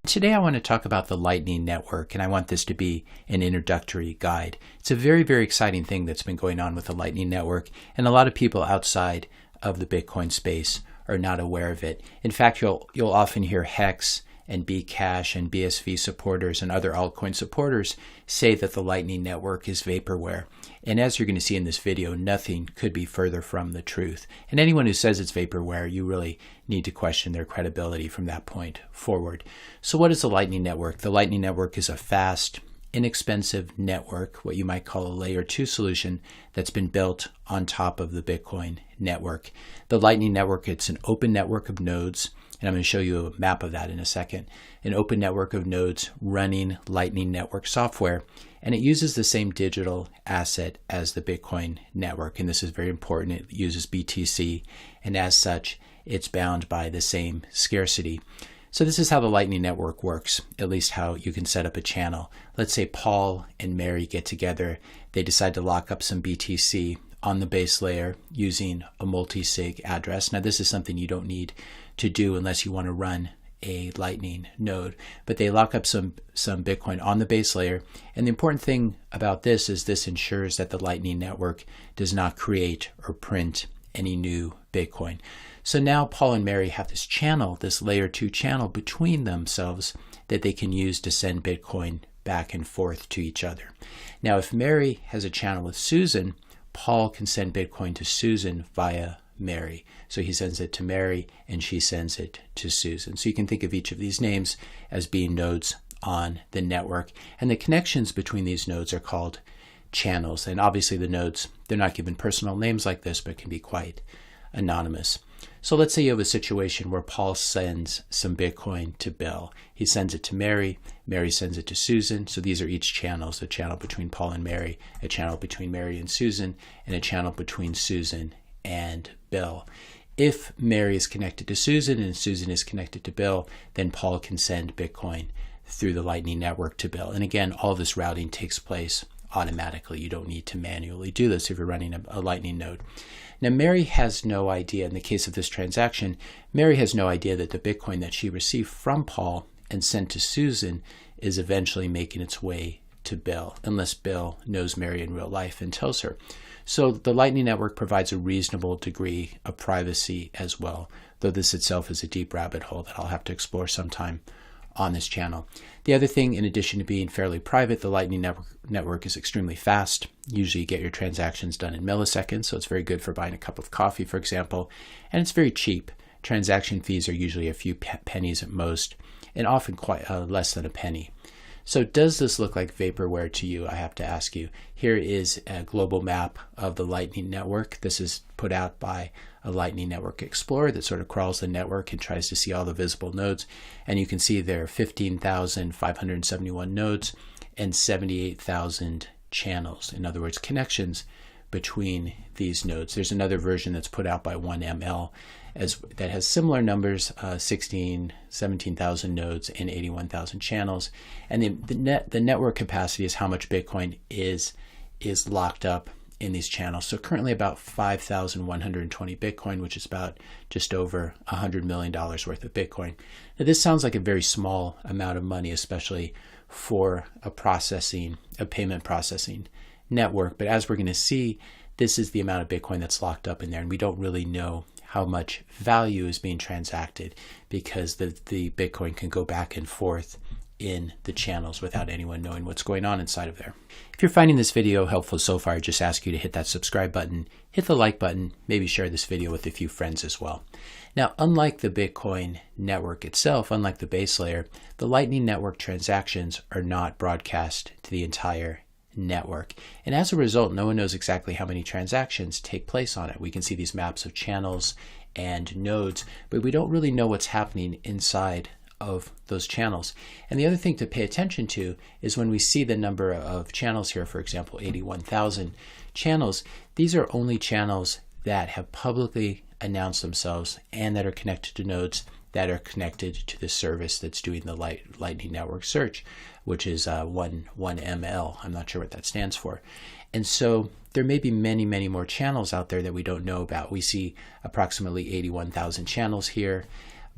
Today I want to talk about the Lightning Network, and I want this to be an introductory guide. It's a very, very exciting thing that's been going on with the Lightning Network, and a lot of people outside of the Bitcoin space are not aware of it. In fact, you'll often hear Hex and Bcash and BSV supporters and other altcoin supporters say that the Lightning Network is vaporware. And as you're going to see in this video, nothing could be further from the truth. And anyone who says it's vaporware, you really need to question their credibility from that point forward. So what is the Lightning Network? The Lightning Network is a fast, inexpensive network, what you might call a layer 2 solution that's been built on top of the Bitcoin network. The Lightning Network, it's an open network of nodes, and I'm going to show you a map of that in a second. An open network of nodes running Lightning Network software, and it uses the same digital asset as the Bitcoin network, and this is very important. It uses BTC, and as such, it's bound by the same scarcity. So this is how the Lightning Network works, at least how you can set up a channel. Let's say Paul and Mary get together. They decide to lock up some BTC on the base layer using a multi-sig address. Now this is something you don't need to do unless you want to run a Lightning node, but they lock up some Bitcoin on the base layer. And the important thing about this is this ensures that the Lightning Network does not create or print any new Bitcoin. So now Paul and Mary have this channel, this layer 2 channel between themselves that they can use to send Bitcoin back and forth to each other. Now if Mary has a channel with Susan, Paul can send Bitcoin to Susan via Mary. So he sends it to Mary and she sends it to Susan. So you can think of each of these names as being nodes on the network. And the connections between these nodes are called channels. And obviously the nodes, they're not given personal names like this, but can be quite anonymous. So let's say you have a situation where Paul sends some Bitcoin to Bill. He sends it to Mary. Mary sends it to Susan. So these are each channels, a channel between Paul and Mary, a channel between Mary and Susan, and a channel between Susan and Bill. If Mary is connected to Susan and Susan is connected to Bill, then Paul can send Bitcoin through the Lightning Network to Bill. And again, all this routing takes place automatically. You don't need to manually do this if you're running a Lightning node. Now, Mary has no idea, in the case of this transaction, Mary has no idea that the Bitcoin that she received from Paul and sent to Susan is eventually making its way to Bill, unless Bill knows Mary in real life and tells her. So the Lightning Network provides a reasonable degree of privacy as well, though this itself is a deep rabbit hole that I'll have to explore sometime on this channel. The other thing, in addition to being fairly private, the Lightning Network is extremely fast. Usually you get your transactions done in milliseconds, so it's very good for buying a cup of coffee, for example, and it's very cheap. Transaction fees are usually a few pennies at most, and often quite less than a penny. So does this look like vaporware to you? I have to ask you. Here is a global map of the Lightning Network. This is put out by a Lightning Network Explorer that sort of crawls the network and tries to see all the visible nodes. And you can see there are 15,571 nodes and 78,000 channels. In other words, connections between these nodes. There's another version that's put out by 1ML that has similar numbers, 17,000 nodes and 81,000 channels. And the network capacity is how much Bitcoin is locked up in these channels. So currently about 5,120 Bitcoin, which is about just over $100 million worth of Bitcoin. Now this sounds like a very small amount of money, especially for a payment processing network. But as we're going to see, this is the amount of Bitcoin that's locked up in there, and we don't really know how much value is being transacted because the Bitcoin can go back and forth in the channels without anyone knowing what's going on inside of there. If you're finding this video helpful so far, I just ask you to hit that subscribe button, hit the like button, maybe share this video with a few friends as well. Now, unlike the Bitcoin network itself, unlike the base layer, the Lightning Network transactions are not broadcast to the entire network. And as a result, no one knows exactly how many transactions take place on it. We can see these maps of channels and nodes, but we don't really know what's happening inside of those channels. And the other thing to pay attention to is when we see the number of channels here, for example, 81,000 channels, these are only channels that have publicly announced themselves and that are connected to nodes that are connected to the service that's doing the Lightning Network search, which is 1ML. I'm not sure what that stands for. And so there may be many, many more channels out there that we don't know about. We see approximately 81,000 channels here,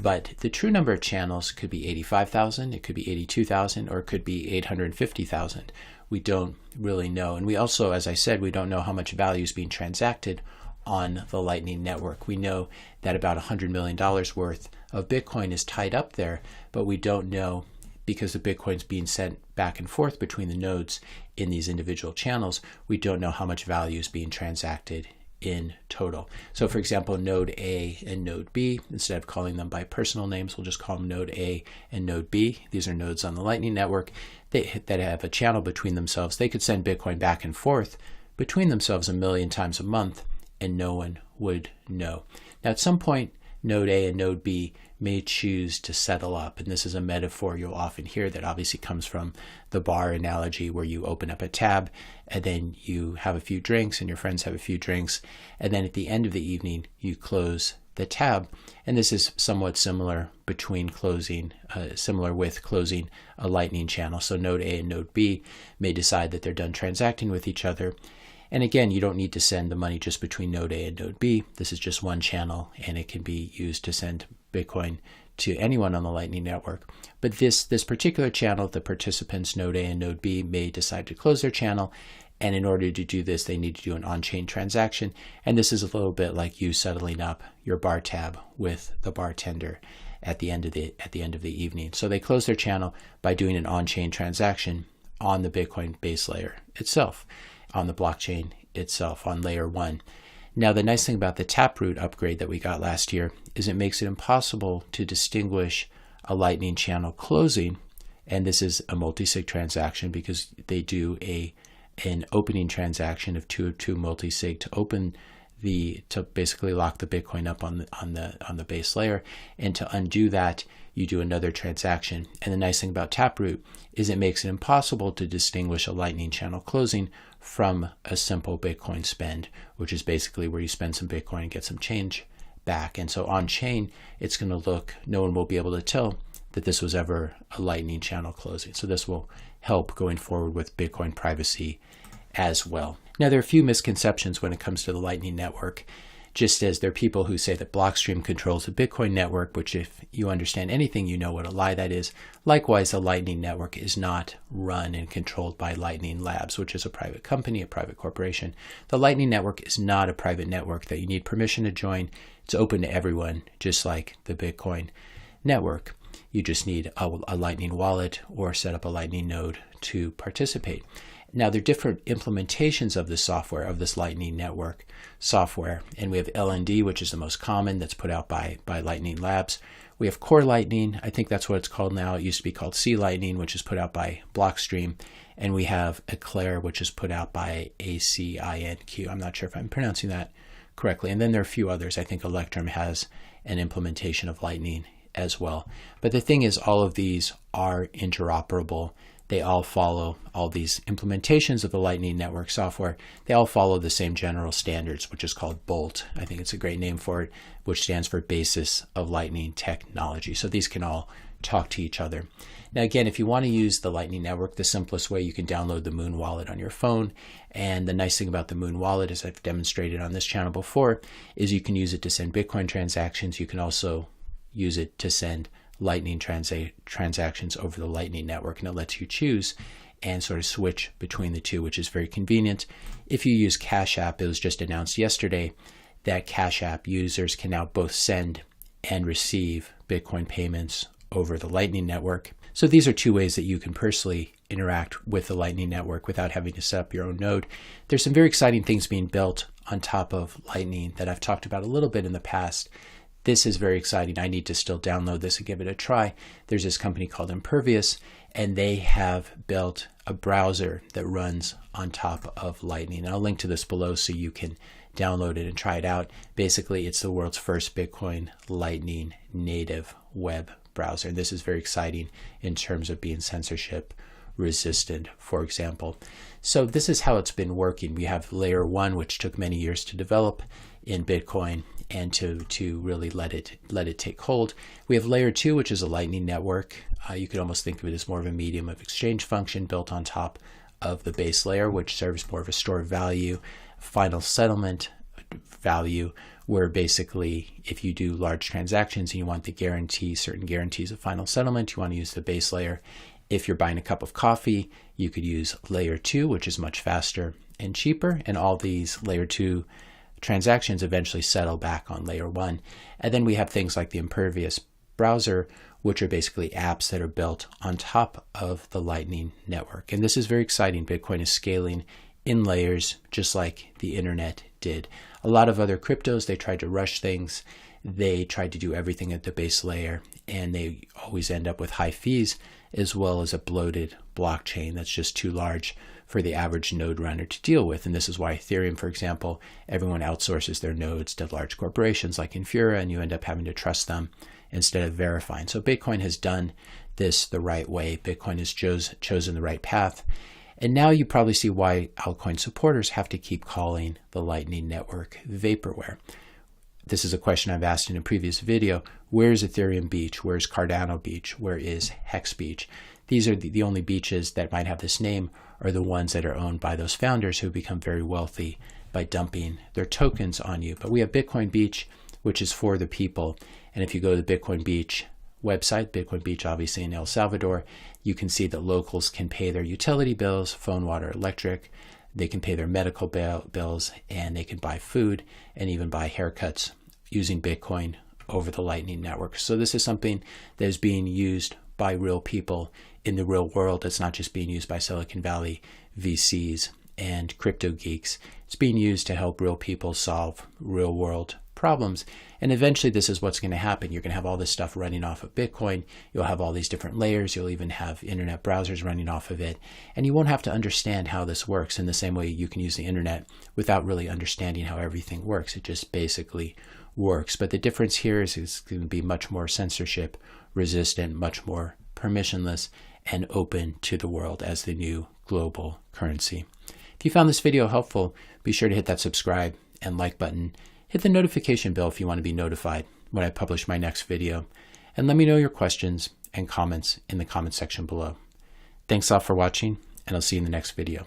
But the true number of channels could be 85,000, it could be 82,000, or it could be 850,000. We don't really know. And we also, as I said, we don't know how much value is being transacted on the Lightning Network. We know that about $100 million worth of Bitcoin is tied up there, but we don't know, because the Bitcoin's being sent back and forth between the nodes in these individual channels, we don't know how much value is being transacted in total. So for example, node A and node B, instead of calling them by personal names, we'll just call them node A and node B. These are nodes on the Lightning Network that have a channel between themselves. They could send Bitcoin back and forth between themselves 1 million times a month, and no one would know. Now at some point, node A and node B may choose to settle up, and this is a metaphor you'll often hear that obviously comes from the bar analogy, where you open up a tab and then you have a few drinks and your friends have a few drinks, and then at the end of the evening you close the tab. And this is somewhat similar between similar with closing a Lightning channel. So node A and node B may decide that they're done transacting with each other. And again, you don't need to send the money just between node A and node B. This is just one channel, and it can be used to send Bitcoin to anyone on the Lightning Network. But this particular channel, the participants node A and node B may decide to close their channel, and in order to do this, they need to do an on-chain transaction. And this is a little bit like you settling up your bar tab with the bartender at the end of the evening. So they close their channel by doing an on-chain transaction on the Bitcoin base layer itself, on the blockchain itself, on layer 1. Now, the nice thing about the Taproot upgrade that we got last year is it makes it impossible to distinguish a Lightning channel closing, and this is a multi-sig transaction because they do an opening transaction of 2 multi-sig to basically lock the Bitcoin up on the base layer, and to undo that you do another transaction. And the nice thing about Taproot is it makes it impossible to distinguish a Lightning channel closing from a simple Bitcoin spend, which is basically where you spend some Bitcoin and get some change back. And so on chain, it's going to look, no one will be able to tell that this was ever a Lightning channel closing. So this will help going forward with Bitcoin privacy as well. Now, there are a few misconceptions when it comes to the Lightning Network, just as there are people who say that Blockstream controls the Bitcoin network, which if you understand anything, you know what a lie that is. Likewise, the Lightning Network is not run and controlled by Lightning Labs, which is a private company, a private corporation. The Lightning Network is not a private network that you need permission to join. It's open to everyone, just like the Bitcoin network. You just need a Lightning wallet or set up a Lightning node to participate. Now, there are different implementations of this software, of this Lightning Network software. And we have LND, which is the most common, that's put out by Lightning Labs. We have Core Lightning. I think that's what it's called now. It used to be called C Lightning, which is put out by Blockstream. And we have Eclair, which is put out by ACINQ. I'm not sure if I'm pronouncing that correctly. And then there are a few others. I think Electrum has an implementation of Lightning as well. But the thing is, all of these are interoperable. They all follow, all these implementations of the Lightning Network software, they all follow the same general standards, which is called BOLT. I think it's a great name for it, which stands for Basis of Lightning Technology. So these can all talk to each other. Now, again, if you want to use the Lightning Network, the simplest way, you can download the Moon Wallet on your phone. And the nice thing about the Moon Wallet, as I've demonstrated on this channel before, is you can use it to send Bitcoin transactions. You can also use it to send Lightning transactions over the Lightning Network, and it lets you choose and sort of switch between the two, which is very convenient. If you use Cash App, it was just announced yesterday that Cash App users can now both send and receive Bitcoin payments over the Lightning Network. So these are two ways that you can personally interact with the Lightning Network without having to set up your own node. There's some very exciting things being built on top of Lightning that I've talked about a little bit in the past. This is very exciting. I need to still download this and give it a try. There's this company called Impervious, and they have built a browser that runs on top of Lightning. And I'll link to this below so you can download it and try it out. Basically, it's the world's first Bitcoin Lightning native web browser. And this is very exciting in terms of being censorship resistant, for example. So this is how it's been working. We have layer 1, which took many years to develop in Bitcoin and to really let it take hold. We have layer 2, which is a Lightning network. You could almost think of it as more of a medium of exchange function built on top of the base layer, which serves more of a store of value, final settlement value, where basically if you do large transactions and you want certain guarantees of final settlement, you want to use the base layer. If you're buying a cup of coffee, you could use layer 2, which is much faster and cheaper, and all these layer 2 transactions eventually settle back on layer 1. And then we have things like the impervious browser, which are basically apps that are built on top of the Lightning Network. And this is very exciting. Bitcoin is scaling in layers, just like the internet did. A lot of other cryptos, they tried to rush things. They tried to do everything at the base layer, and they always end up with high fees, as well as a bloated blockchain that's just too large for the average node runner to deal with. And this is why Ethereum, for example, everyone outsources their nodes to large corporations like Infura, and you end up having to trust them instead of verifying. So Bitcoin has done this the right way. Bitcoin has chosen the right path. And now you probably see why altcoin supporters have to keep calling the Lightning Network vaporware. This is a question I've asked in a previous video. Where is Ethereum Beach? Where is Cardano Beach? Where is Hex Beach? These are the only beaches that might have this name, are the ones that are owned by those founders who become very wealthy by dumping their tokens on you. But we have Bitcoin Beach, which is for the people. And if you go to the Bitcoin Beach website, Bitcoin Beach obviously in El Salvador, you can see that locals can pay their utility bills, phone, water, electric. They can pay their medical bills, and they can buy food and even buy haircuts using Bitcoin over the Lightning Network. So this is something that is being used by real people in the real world. It's not just being used by Silicon Valley VCs and crypto geeks. It's being used to help real people solve real world problems. And eventually this is what's going to happen. You're going to have all this stuff running off of Bitcoin. You'll have all these different layers. You'll even have internet browsers running off of it. And you won't have to understand how this works in the same way you can use the internet without really understanding how everything works. It just basically works. But the difference here is it's going to be much more censorship resistant, much more permissionless, and open to the world as the new global currency. If you found this video helpful, be sure to hit that subscribe and like button. Hit the notification bell if you want to be notified when I publish my next video. And let me know your questions and comments in the comment section below. Thanks a lot for watching, and I'll see you in the next video.